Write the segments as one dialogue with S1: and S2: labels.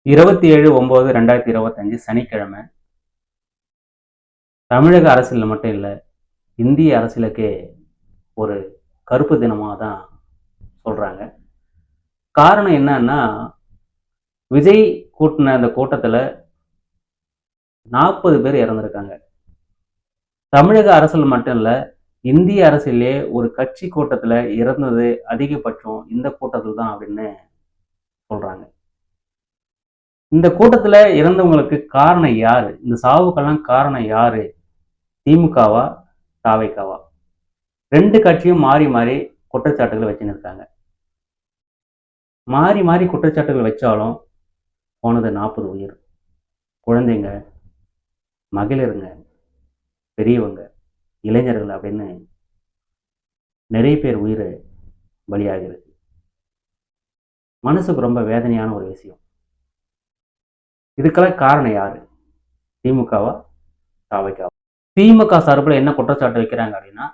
S1: 27/9/2025 சனிக்கிழமை. தமிழக அரசியல்ல மட்டும் இல்ல, இந்திய அரசியலுக்கே ஒரு கருப்பு தினமா தான் சொல்றாங்க. காரணம் என்னன்னா, விஜய் கூட்டுன அந்த கூட்டத்துல 40 பேர் இறந்திருக்காங்க. தமிழக அரசியல் மட்டும் இல்ல, இந்திய அரசியல்லயே ஒரு கட்சி கூட்டத்துல இறந்தது அதிகபட்சம் இந்த கூட்டத்துல தான் அப்படின்னு சொல்றாங்க. இந்த கூட்டத்துல இறந்தவங்களுக்கு காரணம் யாரு? இந்த சாவுக்கெல்லாம் காரணம் யாரு? திமுகவா? தாவேக்காவா? 2 கட்சியும் மாறி மாறி குற்றச்சாட்டுகள வச்சுன்னு இருக்காங்க. மாறி மாறி குற்றச்சாட்டுகள் வச்சாலும், போனது 40 உயிர். குழந்தைங்க, மகளிருங்க, பெரியவங்க, இளைஞர்கள் அப்படின்னு நிறைய பேர் உயிர் பலியாகிருக்கு. மனசுக்கு ரொம்ப வேதனையான ஒரு விஷயம். இதுக்கெல்லாம் காரணம் யாரு? திமுகவா? தாவேக்காவா? திமுக சார்புல என்ன குற்றச்சாட்டு வைக்கிறாங்க அப்படின்னா,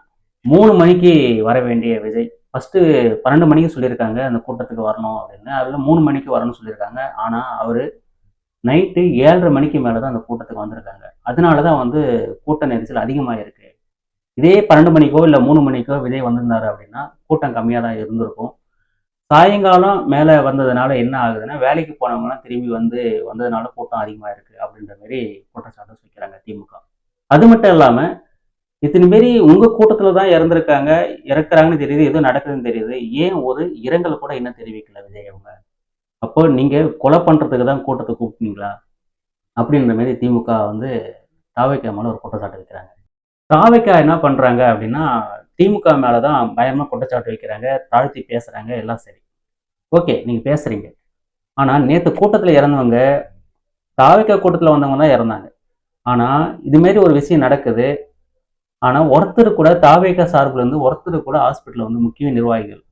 S1: 3 மணிக்கு வர வேண்டிய விஜய், ஃபர்ஸ்ட்டு 12 மணிக்கு சொல்லியிருக்காங்க அந்த கூட்டத்துக்கு வரணும் அப்படின்னு. அதுல 3 மணிக்கு வரணும்னு சொல்லியிருக்காங்க. ஆனா, அவரு நைட்டு 7:30 மணிக்கு மேல தான் அந்த கூட்டத்துக்கு வந்திருக்காங்க. அதனால தான் வந்து கூட்ட நெரிசல் அதிகமாயிருக்கு. இதே 12 மணிக்கோ, இல்ல 3 மணிக்கோ விஜய் வந்திருந்தாரு அப்படின்னா, கூட்டம் கம்மியா தான் இருந்திருக்கும். சாயங்காலம் மேல வந்ததுனால என்ன ஆகுதுன்னா, வேலைக்கு போனவங்கலாம் திரும்பி வந்ததுனால கூட்டம் அதிகமா இருக்கு அப்படின்ற மாரி குற்றச்சாட்டு வைக்கிறாங்க திமுக. அது மட்டும் இல்லாம, இத்தனை பேரு உங்க கூட்டத்துல தான் இறந்திருக்காங்க, இறக்குறாங்கன்னு தெரியுது, ஏதோ நடக்குதுன்னு தெரியுது. ஏன் ஒரு இரங்கல் கூட இன்னும் தெரிவிக்கல விஜய் அவங்க? அப்போ நீங்க கொலை பண்றதுக்கு தான் கூட்டத்த கூப்பிட்டீங்களா? அப்படின்ற மாரி திமுக வந்து தாவேக்கா மேல ஒரு குற்றச்சாட்டு வைக்கிறாங்க. தாவேக்கா என்ன பண்றாங்க அப்படின்னா, திமுக மேல தான் பயங்கரமா குற்றச்சாட்டு வைக்கிறாங்க, தாழ்த்தி பேசுறாங்க, எல்லாம் சரி. ஓகே, நீங்க பேசுறீங்க. ஆனா நேத்து கூட்டத்துல இறந்தவங்க, தாவேக்கா கூட்டத்துல வந்தவங்க தான் இறந்தாங்க. ஆனா இது மாரி ஒரு விஷயம் நடக்குது. ஆனா ஒருத்தர் கூட தாவேக்கா சார்புல இருந்து ஒருத்தர் கூட ஹாஸ்பிட்டல்ல வந்து முக்கிய நிர்வாகிகள்,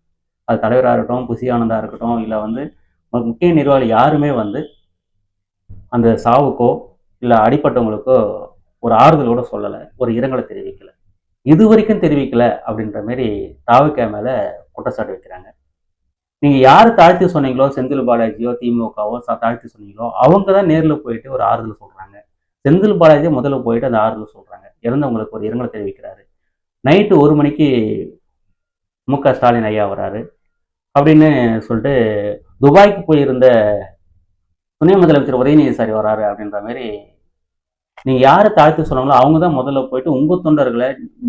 S1: அது தலைவரா இருக்கட்டும், புசி ஆனந்தா இருக்கட்டும், இல்ல வந்து முக்கிய நிர்வாகிகள் யாருமே வந்து அந்த சாவுக்கோ, இல்ல அடிபட்டவங்களுக்கோ ஒரு ஆறுதல் கூட சொல்லல. ஒரு இரங்கல தெரிவிக்கல. இதுவரைக்கும் தெரிவிக்கல அப்படின்ற மாரி தாவேக்கா மேல குற்றச்சாட்டு வைக்கிறாங்க. நீங்க யார தாழ்த்தி சொன்னீங்களோ, செந்தில் பாலாஜியோ, திமுகவோ தாழ்த்தி சொன்னீங்களோ, அவங்க தான் நேர்ல போயிட்டு ஒரு ஆறுதல் சொல்றாங்க. செந்தில் பாலாஜி முதல்ல போயிட்டு அந்த ஆறுதல் சொல்றாங்க. இறந்தவங்களுக்கு ஒரு இரங்கல் தெரிவிக்கிறாரு. நைட்டு 1 மணிக்கு ஸ்டாலின் ஐயா வராரு. அப்படின்னு சொல்லிட்டு துபாய்க்கு போயிருந்த துணை முதலமைச்சர் உதயநிதி ஸ்டாலின் வராரு அப்படின்ற மாரி, நீங்க யார தாழ்த்தி சொன்னாங்களோ, அவங்க தான் முதல்ல போயிட்டு உங்க தொண்டர்கள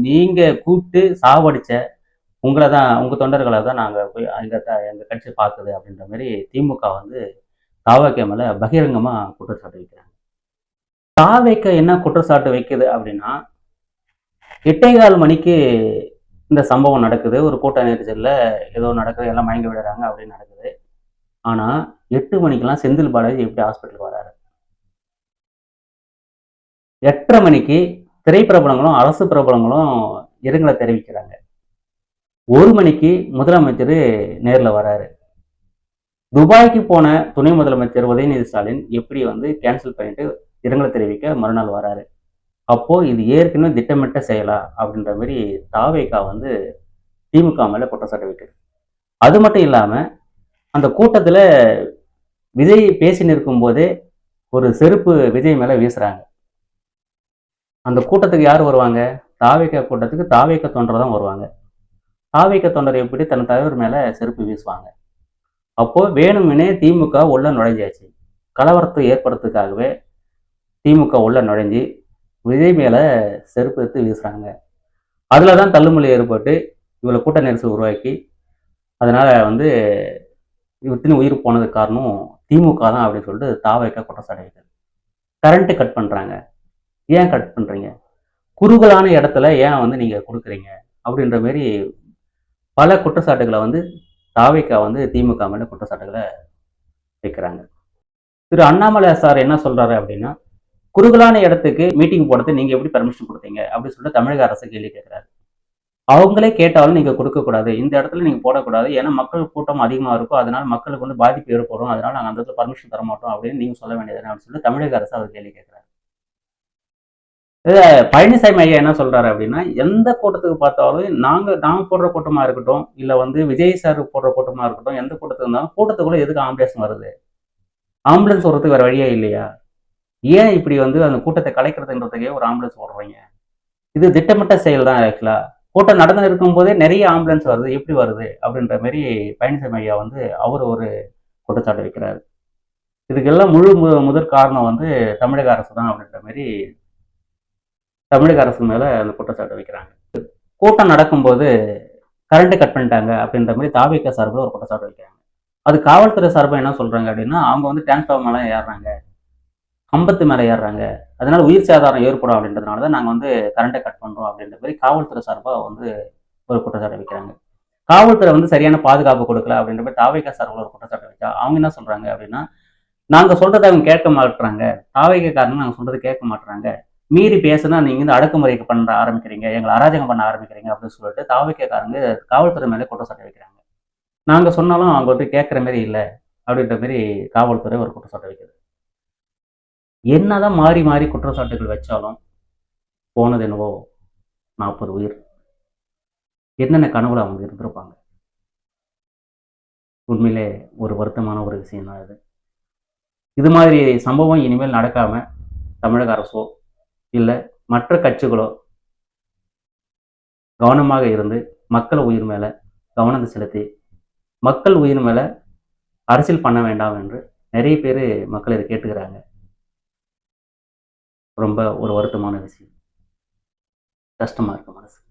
S1: நீங்க கூப்பிட்டு சாவடிச்ச உங்க தொண்டர்கள தான் நாங்க போய் எங்க கட்சி பாக்குது அப்படின்ற மாரி திமுக வந்து தாவேக்கா மேல பகிரங்கமா குற்றச்சாட்டு வைக்கிறாங்க. தாவேக்கா என்ன குற்றச்சாட்டு வைக்குது அப்படின்னா, 8:15 மணிக்கு இந்த சம்பவம் நடக்குது. ஒரு கூட்ட நெரிசல்ல ஏதோ நடக்குது, எல்லாம் மயங்கி விடுறாங்க அப்படின்னு நடக்குது. ஆனா 8 மணிக்கெல்லாம் செந்தில் பாலாஜி எப்படி ஹாஸ்பிட்டலுக்கு வராரு? 8:30 மணிக்கு திரைப்பிரபலங்களும், அரசு பிரபலங்களும் இரங்கல தெரிவிக்கிறாங்க. 1 மணிக்கு முதலமைச்சர் நேர்ல வராரு. துபாய்க்கு போன துணை முதலமைச்சர் உதயநிதி ஸ்டாலின் எப்படி வந்து கேன்சல் பண்ணிட்டு இரங்கல் தெரிவிக்க மறுநாள் வராரு. அப்போ இது ஏற்கனவே திட்டமிட்ட செயலா அப்படின்ற மாதிரி தாவேகா வந்து திமுக மேல குற்றச்சாட்டு வைக்குது. அது மட்டும் இல்லாம அந்த கூட்டத்துல விஜய் பேசி நிற்கும் போதே ஒரு செருப்பு விஜய் மேல வீசுறாங்க. அந்த கூட்டத்துக்கு யார் வருவாங்க? தாவேகா கூட்டத்துக்கு தாவேகா தொண்டர் தான் வருவாங்க. தாவேகா தொண்டர் எப்படி தன் தலைவர் மேல செருப்பு வீசுவாங்க? அப்போ வேணும்னே திமுக உள்ள நுழைஞ்சாச்சு. கலவரத்தை ஏற்படுத்துறதுக்காகவே திமுக உள்ள நுழைஞ்சு விஜய் மேல செருப்பு எடுத்து வீசுறாங்க. அதுலதான் தள்ளுமுள்ளி ஏற்பட்டு இவ்வளவு கூட்ட நெரிசல் உருவாக்கி அதனால வந்து இத்தனை உயிர் போனதுக்கு காரணம் திமுக தான் அப்படின்னு சொல்லிட்டு தாவேக்கா குற்றச்சாட்டு வைக்கிறது. கரண்ட் கட் பண்றாங்க. ஏன் கட் பண்றீங்க? குறுகலான இடத்துல ஏன் வந்து நீங்க கொடுக்குறீங்க? அப்படின்ற மாதிரி பல குற்றச்சாட்டுகளை வந்து தாவேக்கா வந்து திமுக மேல குற்றச்சாட்டுகளை வைக்கிறாங்க. திரு அண்ணாமலை சார் என்ன சொல்றாரு அப்படின்னா, குறுகலான இடத்துக்கு மீட்டிங் போடுறது நீங்க எப்படி பர்மிஷன் கொடுத்தீங்க அப்படின்னு சொல்லிட்டு தமிழக அரசு கேள்வி கேட்கிறாரு. அவங்களே கேட்டாலும் நீங்க கொடுக்கக்கூடாது, இந்த இடத்துல நீங்க போடக்கூடாது, ஏன்னா மக்கள் கூட்டம் அதிகமா இருக்கும், அதனால மக்களுக்கு வந்து பாதிப்பு ஏற்படும், அதனால நாங்க அந்த இடத்துல பர்மிஷன் தர மாட்டோம் அப்படின்னு நீங்க சொல்ல வேண்டியது அப்படின்னு சொல்லிட்டு தமிழக அரசு அவர் கேள்வி கேட்கிறாரு. பழனிசாமி ஐயா என்ன சொல்றாரு அப்படின்னா, எந்த கூட்டத்துக்கு பார்த்தாலும் நாங்க போடுற கூட்டமா இருக்கட்டும், இல்ல வந்து விஜய் சார் போடுற கூட்டமா இருக்கட்டும், எந்த கூட்டத்துக்கு இருந்தாலும் கூட்டத்துக்குள்ள எதுக்கு ஆம்புலேஷன் வருது? ஆம்புலன்ஸ் வர்றதுக்கு வேற வழியே இல்லையா? ஏன் இப்படி வந்து அந்த கூட்டத்தை கலைக்கிறதுன்றதுக்கே ஒரு ஆம்புலன்ஸ் ஓடுறீங்க? இது திட்டமிட்ட செயல் தான் ஆக்சுவலா. கூட்டம் நடந்து இருக்கும்போதே நெறைய ஆம்புலன்ஸ் வருது. எப்படி வருது? அப்படின்ற மாரி பழனிசாமி ஐயா வந்து அவரு ஒரு குற்றச்சாட்டு வைக்கிறாரு. இதுக்கெல்லாம் முழு முதற் காரணம் வந்து தமிழக அரசு தான் அப்படின்ற மாரி தமிழக அரசு மேல அந்த குற்றச்சாட்டு வைக்கிறாங்க. கூட்டம் நடக்கும்போது கரண்ட் கட் பண்ணிட்டாங்க அப்படின்ற மாரி தாவேகா சார்புல ஒரு குற்றச்சாட்டு வைக்கிறாங்க. அது காவல்துறை சார்பா என்ன சொல்றாங்க அப்படின்னா, அவங்க வந்து டிரான்ஸ்ஃபார்மர் மேல ஏறுறாங்க. கம்பத்து மேல ஏறுறாங்க. அதனால உயிர் சேதாரம் ஏற்படும் அப்படின்றதுனால தான் நாங்க வந்து கரண்ட்ட கட் பண்றோம் அப்படின்ற மாரி காவல்துறை சார்பா வந்து ஒரு குற்றச்சாட்டு வைக்கிறாங்க. காவல்துறை வந்து சரியான பாதுகாப்பு கொடுக்கல அப்படின்ற மாரி தாவேகா சார்புல ஒரு குற்றச்சாட்டு வச்சா, அவங்க என்ன சொல்றாங்க அப்படின்னா, நாங்க சொல்றத அவங்க கேட்க மாட்றாங்க. தாவேகாக்காரங்க நாங்க சொல்றத கேட்க மாட்றாங்க. மீறி பேசுனா நீங்க வந்து அடக்குமுறைக்கு பண்ண ஆரம்பிக்கிறீங்க. எங்கள அராஜகம் பண்ண ஆரம்பிக்கிறீங்க அப்படின்னு சொல்லிட்டு தாவேகாக்காரங்க காவல்துறை மேல குற்றச்சாட்டு வைக்கிறாங்க. நாங்க சொன்னாலும் அவங்க வந்து கேட்கிற மாரி இல்ல அப்படின்ற மாரி காவல்துறை ஒரு குற்றச்சாட்டு வைக்குது. என்னதான் மாறி மாறி குற்றச்சாட்டுகள் வச்சாலும், போனது என்னவோ 40 உயிர். என்னென்ன கனவுல அவங்க இருந்திருப்பாங்க. உண்மையிலே ஒரு வருத்தமான ஒரு விஷயம் தான் இது. இது மாதிரி சம்பவம் இனிமேல் நடக்காம தமிழக அரசோ, இல்ல மற்ற கட்சிகளோ கவனமாக இருந்து மக்கள் உயிர் மேல கவனத்த செலுத்தி, மக்கள் உயிர் மேல அரசியல் பண்ண வேண்டாம் என்று நெறைய பேரு மக்கள் இத கேட்டுக்கிறாங்க. ரொம்ப ஒரு வருத்தமான விஷயம். கஷ்டமா இருக்கு மனசுக்கு.